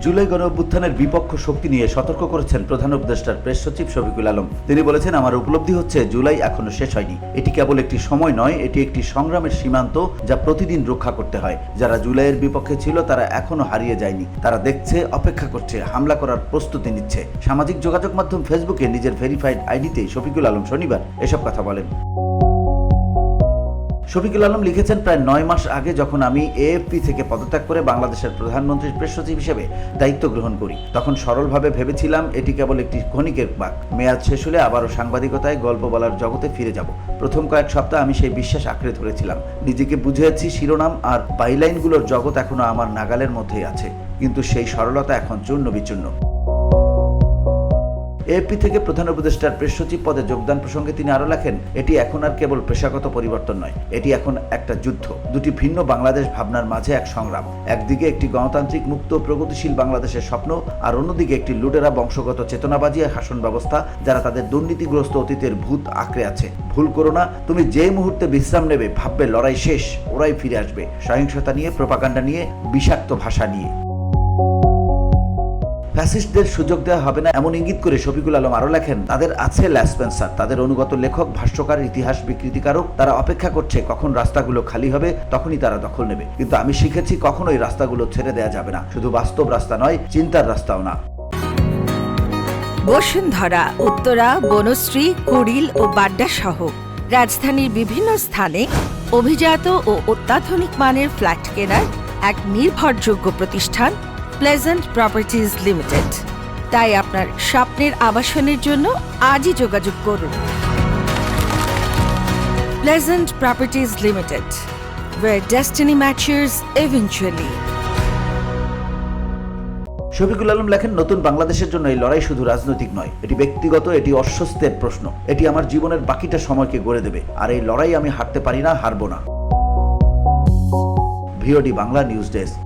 জুলাই গণঅভ্যুত্থানের বিপক্ষ শক্তি নিয়ে সতর্ক করেছেন প্রধান উপদেষ্টার প্রেস সচিব শফিকুল আলম। তিনি বলেছেন, আমার উপলব্ধি হচ্ছে জুলাই এখনো শেষ হয়নি। এটি কেবল একটি সময় নয়, এটি একটি সংগ্রামের সীমান্ত যা প্রতিদিন রক্ষা করতে হয়। যারা জুলাইয়ের বিপক্ষে ছিল তারা এখনো হারিয়ে যায়নি। তারা দেখছে, অপেক্ষা করছে, হামলা করার প্রস্তুতি নিচ্ছে। সামাজিক যোগাযোগ মাধ্যম ফেসবুকে নিজের ভেরিফাইড আইডিতে শফিকুল আলম শনিবার এসব কথা বলেন। শফিকুল আলম লিখেছেন, প্রায় 9 মাস আগে যখন আমি এএফপি থেকে পদত্যাগ করে বাংলাদেশের প্রধানমন্ত্রীর প্রেস সচিব হিসেবে দায়িত্ব গ্রহণ করি, তখন সরলভাবে ভেবেছিলাম এটি কেবল একটি ক্ষণিকের বাক। মেয়াদ শেষ হলে আবারও সাংবাদিকতায় গল্প বলার জগতে ফিরে যাব। প্রথম কয়েক সপ্তাহ আমি সেই বিশ্বাস আঁকড়ে ধরেছিলাম। নিজেকে বুঝিয়েছি শিরোনাম আর বাইলাইনগুলোর জগৎ এখনো আমার নাগালের মধ্যেই আছে, কিন্তু সেই সরলতা এখন চূর্ণ বিচূর্ণ। এএফপি থেকে প্রধান উপদেষ্টার প্রেস সচিব পদে যোগদান প্রসঙ্গে তিনি আরো লেখেন, এটি এখন আর কেবল পেশাগত পরিবর্তন নয়, এটি এখন একটা যুদ্ধ। দুটি ভিন্ন বাংলাদেশ ভাবনার মাঝে এক সংগ্রাম। একদিকে একটি গণতান্ত্রিক মুক্ত প্রগতিশীল বাংলাদেশের স্বপ্ন, আর অন্যদিকে একটি লুটেরা বংশগত চেতনাবাজি শাসন ব্যবস্থা যারা তাদের দুর্নীতিগ্রস্ত অতীতের ভূত আঁকড়ে আছে। ভুল করো না, তুমি যে মুহূর্তে বিশ্রাম নেবে ভাববে লড়াই শেষ, ওরাই ফিরে আসবে, সহিংসতা নিয়ে, প্রোপাগান্ডা নিয়ে, বিষাক্ত ভাষা নিয়ে। ফ্যাসিস্টদের সুযোগ দেওয়া হবে না এমন ইঙ্গিত করে শফিকুল আলম আরো লেখেন, তাদের আছে ল্যাসপেন্সার, তাদের অনুগত লেখক, ভাষ্যকার, ইতিহাস বিকৃতিকারক। তারা অপেক্ষা করছে কখন রাস্তাগুলো খালি হবে, তখনই তারা দখল নেবে। কিন্তু আমি শিখেছি কখনোই রাস্তাগুলো ছেড়ে দেওয়া যাবে না। শুধু বাস্তব রাস্তা নয়, চিন্তার রাস্তাও না। বসুন্ধরা, উত্তরা, বনশ্রী, কুড়িল ও বাড্ডা সহ রাজধানীর বিভিন্ন স্থানে অভিজাত ও অত্যাধুনিক মানের ফ্ল্যাট কেনার এক নির্ভরযোগ্য প্রতিষ্ঠান প্লেজেন্ট প্রপার্টিজ লিমিটেড। তাই আপনার স্বপ্নের আবাসনের জন্য আজই যোগাযোগ করুন। Pleasant properties limited, where destiny matches eventually. Shafiqul Alam লেখেন, নতুন বাংলাদেশের জন্য এই লড়াই শুধু রাজনৈতিক নয়, এটি ব্যক্তিগত, এটি অস্বস্তির প্রশ্ন। এটি আমার জীবনের বাকিটা সময়কে গড়ে দেবে, আর এই লড়াই আমি হারতে পারি না, হারবো না। VOD Bangla news desk.